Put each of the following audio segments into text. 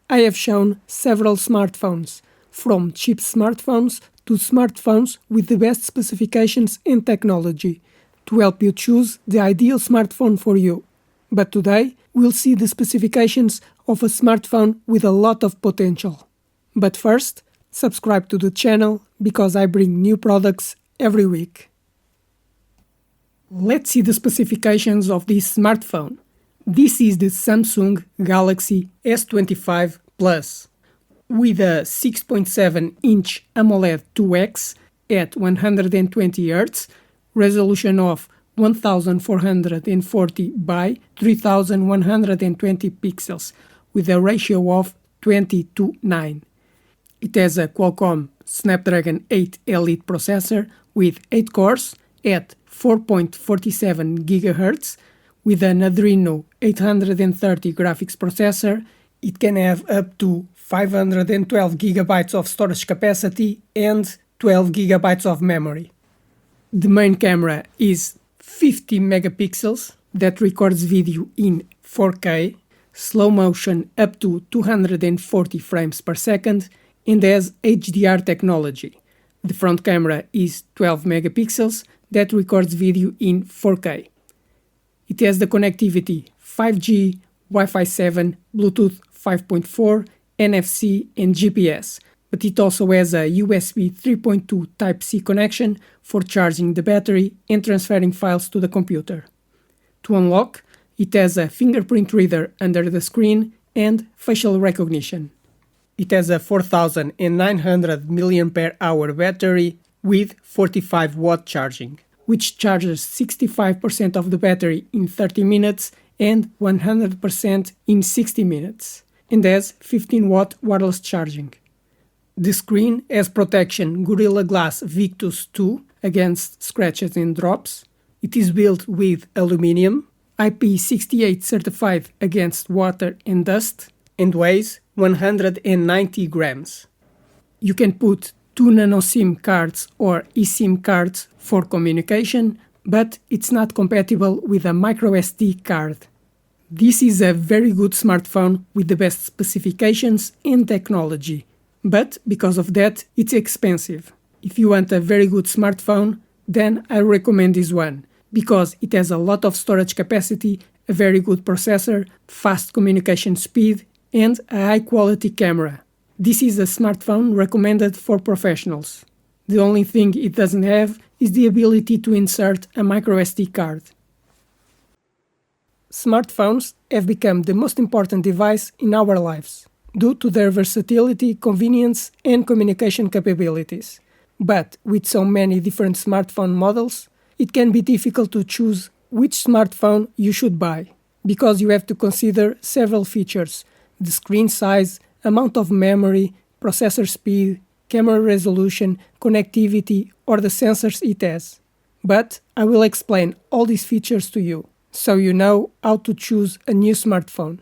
I have shown several smartphones, from cheap smartphones to smartphones with the best specifications and technology, to help you choose the ideal smartphone for you. But today, we'll see the specifications of a smartphone with a lot of potential. But first, subscribe to the channel because I bring new products every week. Let's see the specifications of this smartphone. This is the Samsung Galaxy S25 Plus with a 6.7-inch AMOLED 2X at 120 Hz, resolution of 1440 by 3120 pixels with a ratio of 20:9. It has a Qualcomm Snapdragon 8 Elite processor with 8 cores at 4.47 GHz. With an Adreno 830 graphics processor, it can have up to 512 GB of storage capacity and 12 GB of memory. The main camera is 50 megapixels that records video in 4K, slow motion up to 240 frames per second, and has HDR technology. The front camera is 12 megapixels that records video in 4K. It has the connectivity 5G, Wi-Fi 7, Bluetooth 5.4, NFC and GPS, but it also has a USB 3.2 Type-C connection for charging the battery and transferring files to the computer. To unlock, it has a fingerprint reader under the screen and facial recognition. It has a 4900 mAh battery with 45 watt charging, which charges 65% of the battery in 30 minutes and 100% in 60 minutes, and has 15 watt wireless charging. The screen has protection Gorilla Glass Victus 2 against scratches and drops. It is built with aluminum, IP68 certified against water and dust, and weighs 190 grams. You can put 2 nano SIM cards or eSIM cards for communication, but it's not compatible with a microSD card. This is a very good smartphone with the best specifications and technology, but because of that, it's expensive. If you want a very good smartphone, then I recommend this one, because it has a lot of storage capacity, a very good processor, fast communication speed, and a high-quality camera. This is a smartphone recommended for professionals. The only thing it doesn't have is the ability to insert a microSD card. Smartphones have become the most important device in our lives, due to their versatility, convenience, and communication capabilities. But with so many different smartphone models, it can be difficult to choose which smartphone you should buy, because you have to consider several features: the screen size, amount of memory, processor speed, camera resolution, connectivity, or the sensors it has. But I will explain all these features to you, so you know how to choose a new smartphone.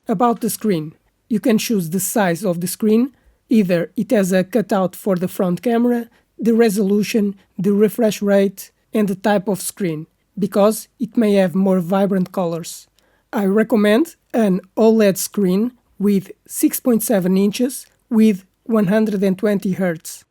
About the screen, you can choose the size of the screen. Either it has a cutout for the front camera, the resolution, the refresh rate, and the type of screen, because it may have more vibrant colors. I recommend an OLED screen with 6.7 inches with 120 Hz.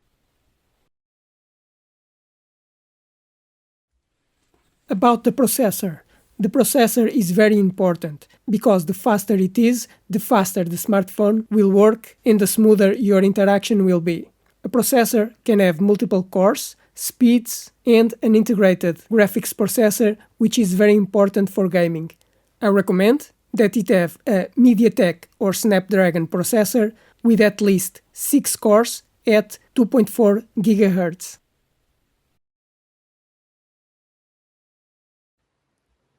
About the processor. The processor is very important, because the faster it is, the faster the smartphone will work and the smoother your interaction will be. A processor can have multiple cores, speeds, and an integrated graphics processor, which is very important for gaming. I recommend that it have a MediaTek or Snapdragon processor with at least 6 cores at 2.4 GHz.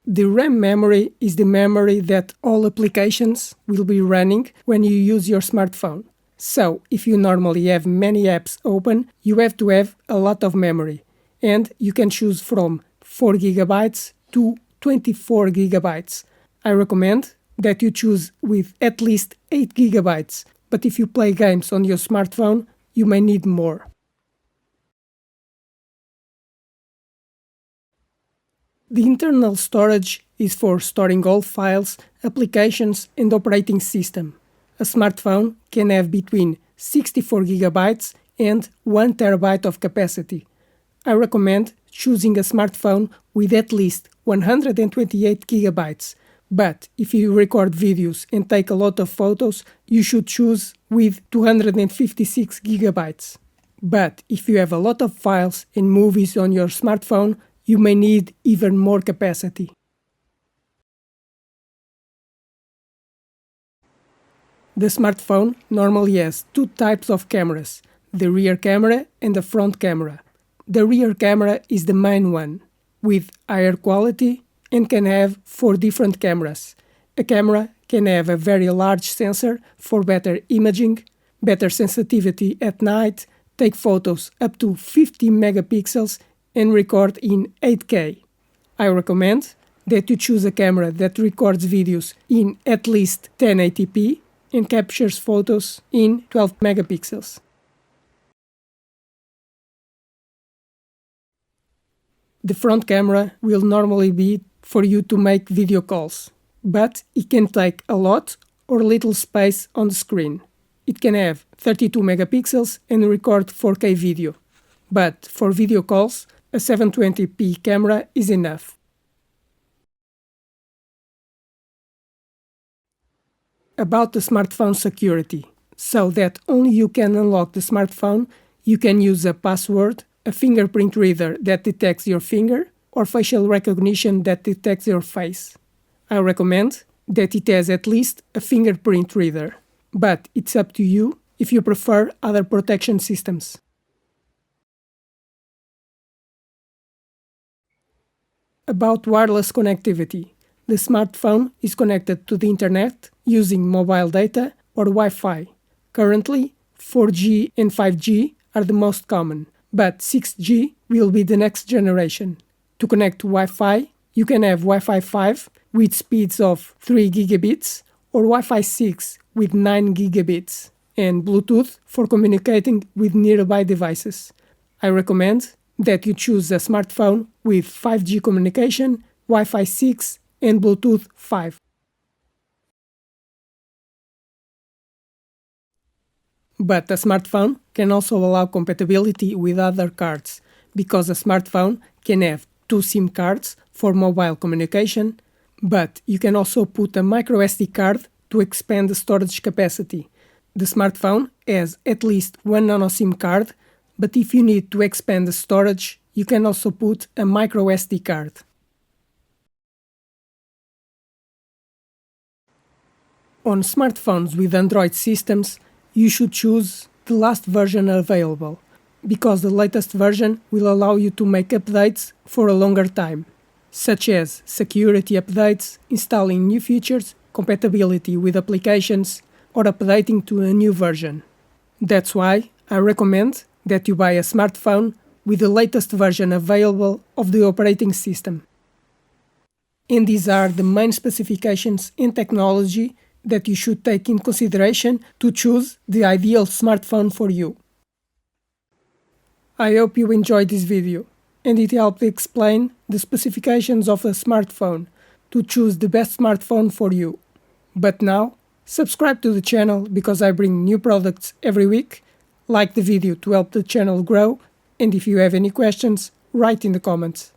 The RAM memory is the memory that all applications will be running when you use your smartphone. So, if you normally have many apps open, you have to have a lot of memory, and you can choose from 4 GB to 24 GB. I recommend that you choose with at least 8 GB, but if you play games on your smartphone, you may need more. The internal storage is for storing all files, applications, and operating system. A smartphone can have between 64 GB and 1 TB of capacity. I recommend choosing a smartphone with at least 128 GB. But if you record videos and take a lot of photos, you should choose with 256 GB. But if you have a lot of files and movies on your smartphone, you may need even more capacity. The smartphone normally has two types of cameras, the rear camera and the front camera. The rear camera is the main one, with higher quality and can have 4 different cameras. A camera can have a very large sensor for better imaging, better sensitivity at night, take photos up to 50 megapixels and record in 8K. I recommend that you choose a camera that records videos in at least 1080p and captures photos in 12 megapixels. The front camera will normally be for you to make video calls, but it can take a lot or little space on the screen. It can have 32 megapixels and record 4K video, but for video calls, a 720p camera is enough. About the smartphone security, so that only you can unlock the smartphone, you can use a password, a fingerprint reader that detects your finger, or facial recognition that detects your face. I recommend that it has at least a fingerprint reader, but it's up to you if you prefer other protection systems. About wireless connectivity, the smartphone is connected to the internet using mobile data or Wi-Fi. Currently, 4G and 5G are the most common, but 6G will be the next generation. To connect to Wi-Fi, you can have Wi-Fi 5 with speeds of 3 gigabits or Wi-Fi 6 with 9 gigabits, and Bluetooth for communicating with nearby devices. I recommend that you choose a smartphone with 5G communication, Wi-Fi 6, and Bluetooth 5. But a smartphone can also allow compatibility with other cards, because a smartphone can have 2 SIM cards for mobile communication, but you can also put a microSD card to expand the storage capacity. The smartphone has at least 1 nano SIM card, but if you need to expand the storage, you can also put a microSD card. On smartphones with Android systems, you should choose the last version available, because the latest version will allow you to make updates for a longer time, such as security updates, installing new features, compatibility with applications, or updating to a new version. That's why I recommend that you buy a smartphone with the latest version available of the operating system. And these are the main specifications and technology that you should take in consideration to choose the ideal smartphone for you. I hope you enjoyed this video, and it helped explain the specifications of a smartphone to choose the best smartphone for you. But now, subscribe to the channel because I bring new products every week, like the video to help the channel grow, and if you have any questions, write in the comments.